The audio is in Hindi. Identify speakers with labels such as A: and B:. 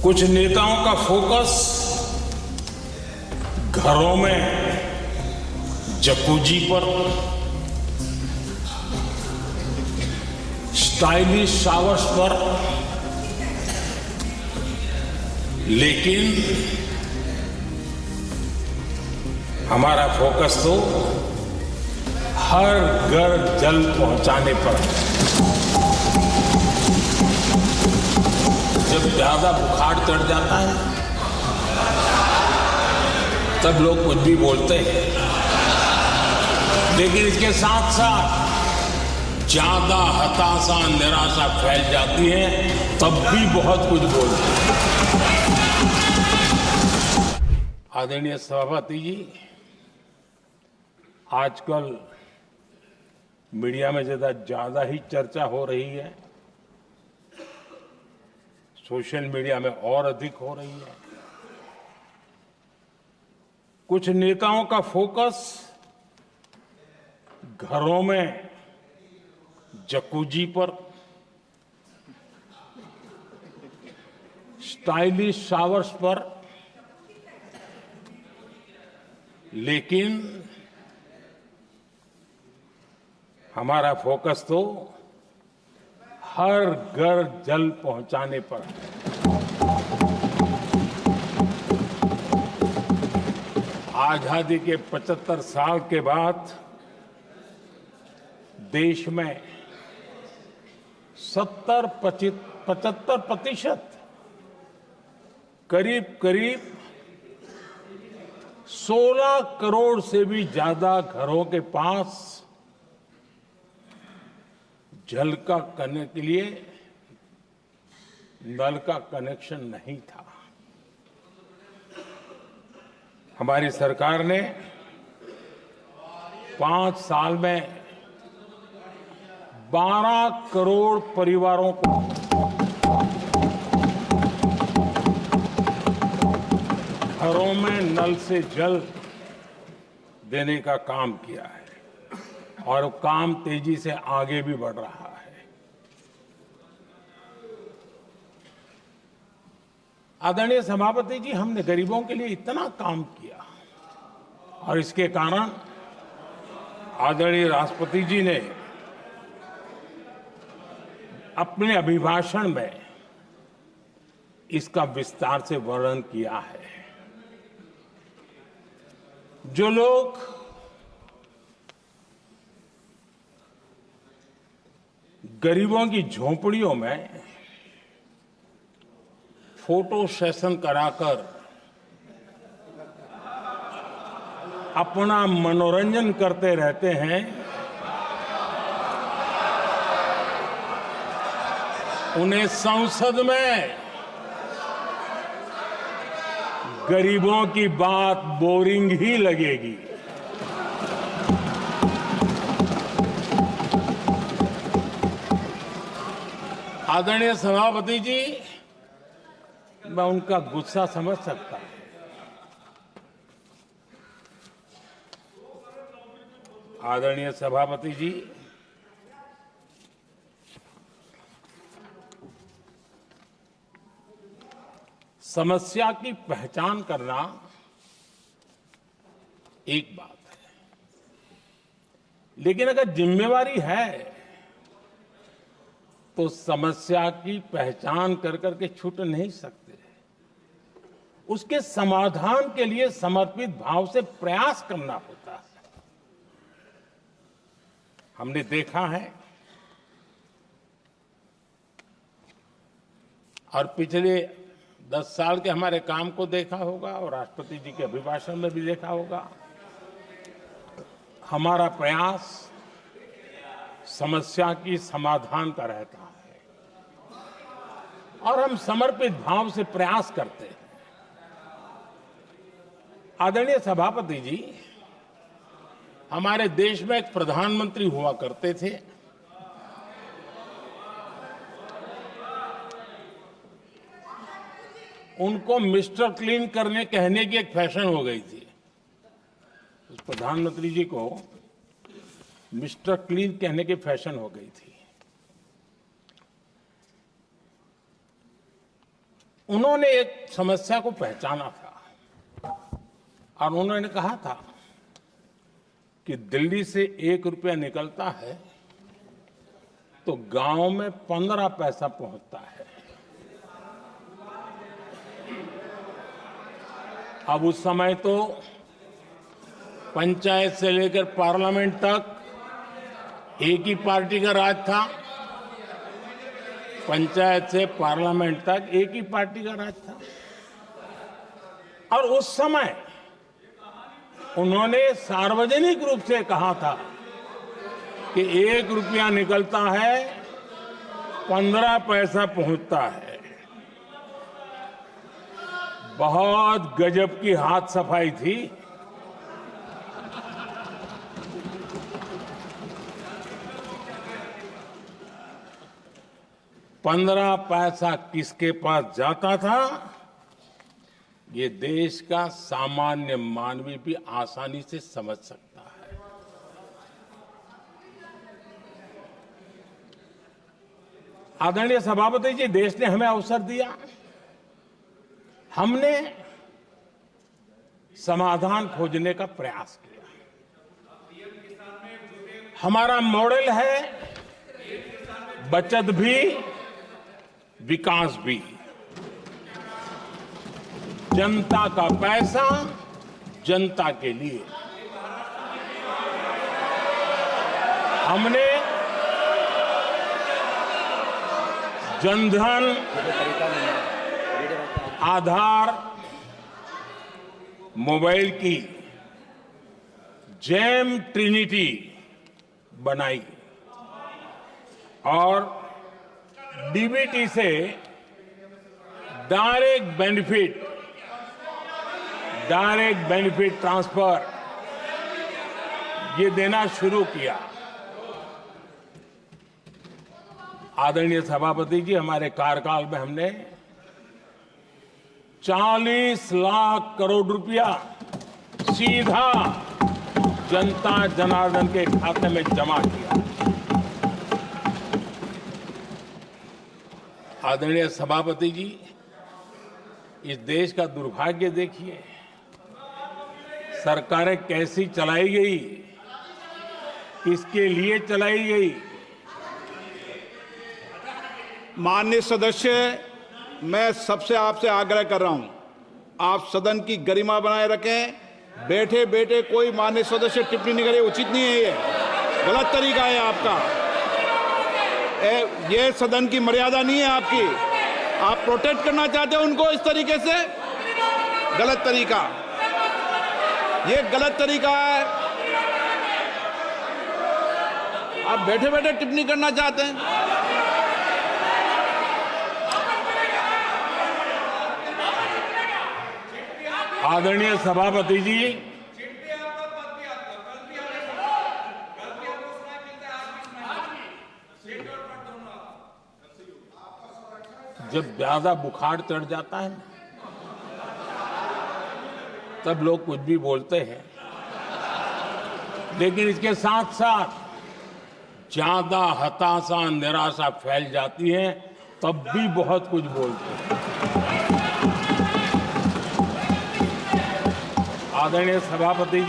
A: कुछ नेताओं का फोकस घरों में जकूजी पर, स्टाइलिश शावर्स पर, लेकिन हमारा फोकस तो हर घर जल पहुंचाने पर है। जब ज्यादा बुखार चढ़ जाता है तब लोग कुछ भी बोलते हैं, लेकिन इसके साथ साथ ज्यादा हताशा निराशा फैल जाती है तब भी बहुत कुछ बोलते हैं। आदरणीय सभापति जी, आजकल मीडिया में ज्यादा ही चर्चा हो रही है, सोशल मीडिया में और अधिक हो रही है। कुछ नेताओं का फोकस घरों में जकूजी पर, स्टाइलिश शावर्स पर, लेकिन हमारा फोकस तो हर घर जल पहुंचाने पर है। आजादी के 75 साल के बाद देश में 75% करीब 16 करोड़ से भी ज्यादा घरों के पास जल का करने के लिए नल का कनेक्शन नहीं था। हमारी सरकार ने 5 साल में 12 करोड़ परिवारों को घरों में नल से जल देने का काम किया है और काम तेजी से आगे भी बढ़ रहा है। आदरणीय सभापति जी, हमने गरीबों के लिए इतना काम किया और इसके कारण आदरणीय राष्ट्रपति जी ने अपने अभिभाषण में इसका विस्तार से वर्णन किया है। जो लोग गरीबों की झोपड़ियों में फोटो सेशन कराकर अपना मनोरंजन करते रहते हैं, उन्हें संसद में गरीबों की बात बोरिंग ही लगेगी। आदरणीय सभापति जी, मैं उनका गुस्सा समझ सकता हूं। आदरणीय सभापति जी, समस्या की पहचान करना एक बात है, लेकिन अगर जिम्मेवारी है तो समस्या की पहचान कर करके छूट नहीं सकते। उसके समाधान के लिए समर्पित भाव से प्रयास करना होता है। हमने देखा है और पिछले 10 साल के हमारे काम को देखा होगा और राष्ट्रपति जी के अभिभाषण में भी देखा होगा। हमारा प्रयास समस्या की समाधान का रहता है और हम समर्पित भाव से प्रयास करते हैं। आदरणीय सभापति जी, हमारे देश में एक प्रधानमंत्री हुआ करते थे। उनको मिस्टर क्लीन करने कहने की एक फैशन हो गई थी। उस प्रधानमंत्री जी को मिस्टर क्लीन कहने की फैशन हो गई थी। उन्होंने एक समस्या को पहचाना था और उन्होंने कहा था कि दिल्ली से 1 रुपया निकलता है तो गांव में 15 पैसा पहुंचता है। अब उस समय तो पंचायत से लेकर पार्लियामेंट तक एक ही पार्टी का राज था। पंचायत से पार्लियामेंट तक एक ही पार्टी का राज था और उस समय उन्होंने सार्वजनिक रूप से कहा था कि 1 रुपया निकलता है 15 पैसा पहुंचता है। बहुत गजब की हाथ सफाई थी। पंद्रह पैसा किसके पास जाता था ये देश का सामान्य मानवी भी आसानी से समझ सकता है। आदरणीय सभापति जी, देश ने हमें अवसर दिया, हमने समाधान खोजने का प्रयास किया। हमारा मॉडल है बचत भी विकास भी। जनता का पैसा जनता के लिए। हमने जनधन, आधार, मोबाइल की जेम ट्रिनिटी बनाई और डीबीटी से डायरेक्ट बेनिफिट ट्रांसफर ये देना शुरू किया। आदरणीय सभापति जी, हमारे कार्यकाल में हमने 40 लाख करोड़ रुपया सीधा जनता जनार्दन के खाते में जमा किया। आदरणीय सभापति जी, इस देश का दुर्भाग्य देखिए, सरकारें कैसी चलाई गई, किसके लिए चलाई गई।
B: माननीय सदस्य, मैं सबसे आपसे आग्रह कर रहा हूं, आप सदन की गरिमा बनाए रखें। बैठे बैठे कोई माननीय सदस्य टिप्पणी नहीं करे, उचित नहीं है, ये गलत तरीका है आपका। ये सदन की मर्यादा नहीं है आपकी। आप प्रोटेक्ट करना चाहते हो उनको इस तरीके से, गलत तरीका, ये गलत तरीका है। आप बैठे बैठे टिप्पणी करना चाहते हैं।
A: आदरणीय सभापति जी, जब ज्यादा बुखार चढ़ जाता है तब लोग कुछ भी बोलते हैं, लेकिन इसके साथ साथ ज्यादा हताशा निराशा फैल जाती है तब भी बहुत कुछ बोलते हैं। आदरणीय सभापति जी,